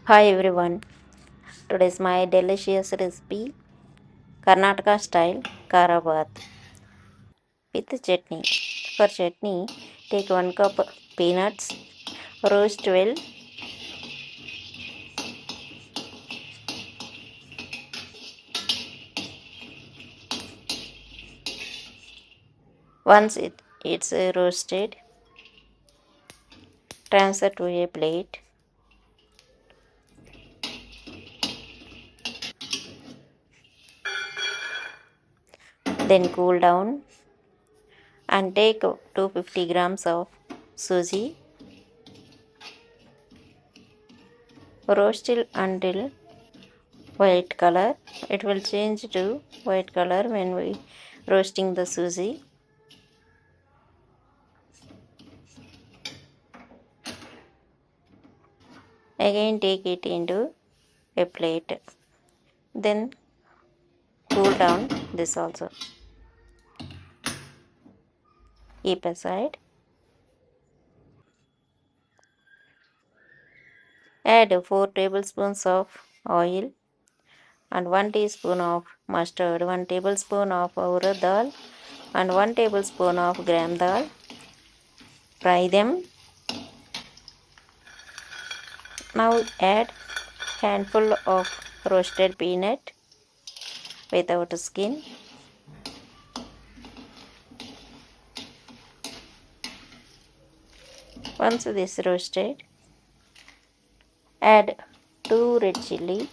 Hi everyone. Today's my delicious recipe Karnataka style Karabath with chutney. For chutney, take 1 cup peanuts, roast well. Once it's roasted, transfer to a plate. Then cool down and take 250 grams of Suji. Roast it until white color. It will change to white color when we roasting the Suji. Again take it into a plate. Then cool down this also. Keep aside. Add 4 tablespoons of oil and 1 teaspoon of mustard, 1 tablespoon of urad dal and 1 tablespoon of gram dal. Fry them. Now add handful of roasted peanut without skin. Once this roasted, add 2 red chilli,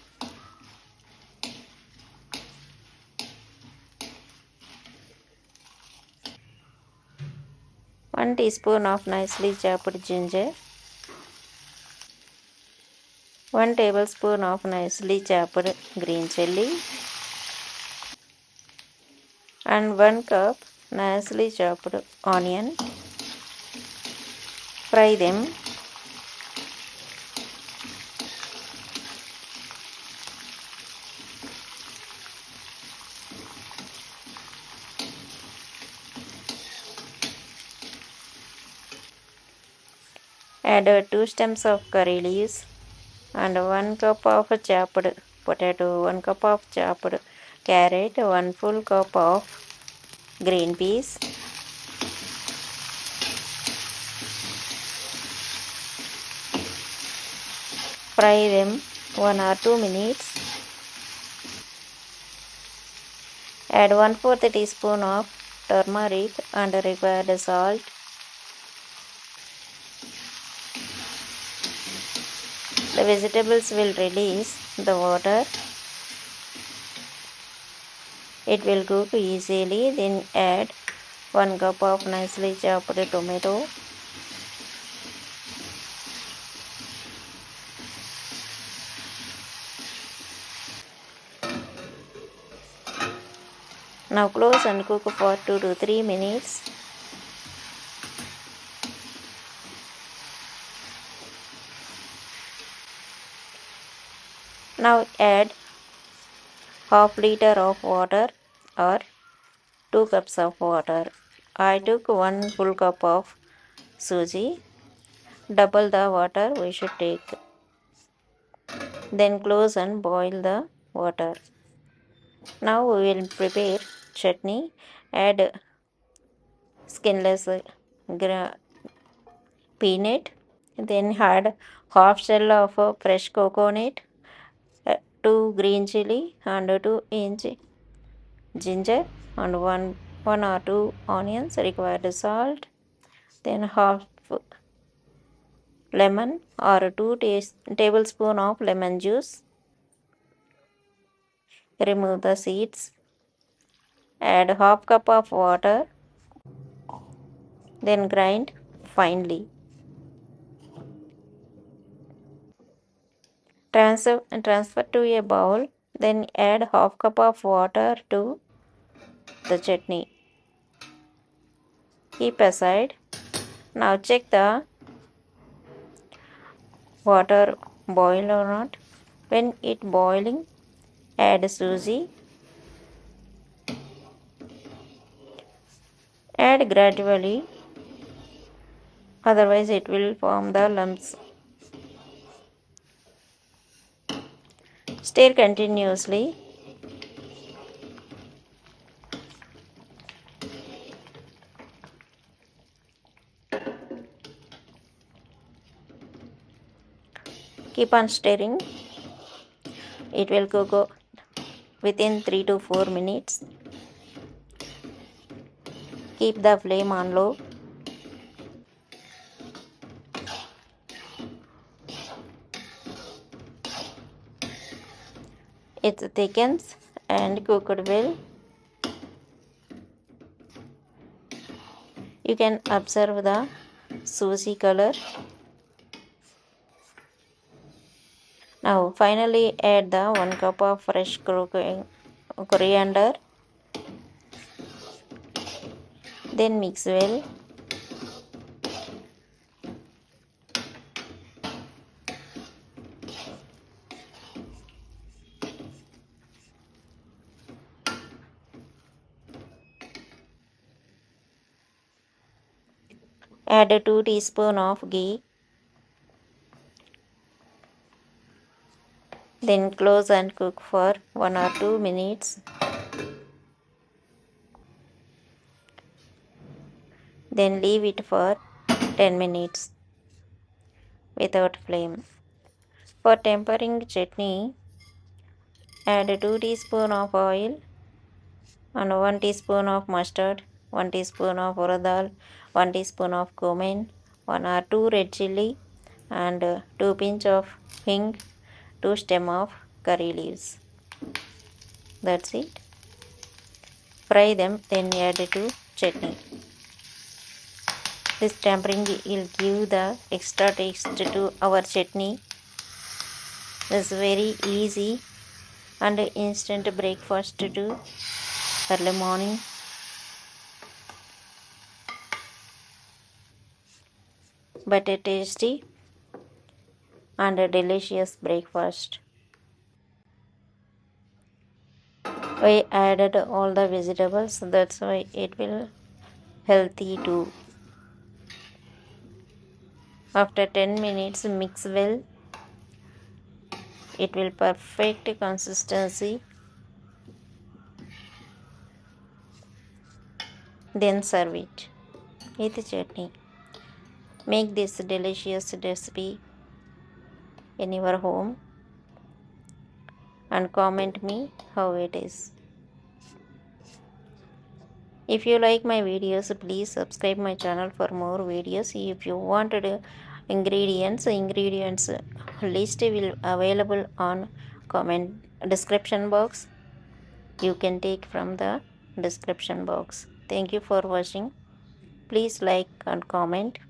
1 teaspoon of nicely chopped ginger, 1 tablespoon of nicely chopped green chilli, and 1 cup nicely chopped onion. Fry them. Add 2 stems of curry leaves and 1 cup of chopped potato, 1 cup of chopped carrot, 1 full cup of green peas. Fry them 1 or 2 minutes. Add 1/4 teaspoon of turmeric and required salt. The vegetables will release the water. It will cook easily. Then add 1 cup of nicely chopped tomato. Now close and cook for 2 to 3 minutes. Now add half liter of water or 2 cups of water. I took 1 full cup of Suji. Double the water we should take. Then close and boil the water. Now we will prepare chutney. Add skinless peanut. Then add half shell of fresh coconut, 2 green chilli and 2 inch ginger and 1 or 2 onions. Required salt. Then half lemon or 2 tablespoon of lemon juice. Remove the seeds. Add half cup of water. Then grind finely. Transfer to a bowl. Then add half cup of water to the chutney. Keep aside. Now check the water boil or not. When it boiling, add Suji. Add gradually, otherwise it will form the lumps. Stir continuously. Keep on stirring. It will cook within 3 to 4 minutes. Keep the flame on low. It thickens and cooked well. You can observe the Suji color. Now finally add the 1 cup of fresh coriander. Then mix well. Add 2 teaspoons of ghee. Then close and cook for 1 or 2 minutes. Then leave it for 10 minutes without flame. For tempering chutney, add 2 teaspoons of oil and 1 teaspoon of mustard, 1 teaspoon of urad, 1 teaspoon of cumin, 1 or 2 red chilli, and 2 pinch of hing, 2 stem of curry leaves. That's it. Fry them, then add to chutney. This tempering will give the extra taste to our chutney. It's very easy and instant breakfast to do early morning. But a tasty and a delicious breakfast. We added all the vegetables, that's why it will healthy too. After 10 minutes mix well. It will perfect consistency. Then serve it with chutney. Make this delicious recipe in your home and comment me how it is. If you like my videos, please subscribe my channel for more videos. If you wanted ingredients list will available on comment description box. You can take from the description box. Thank you for watching. Please like and comment.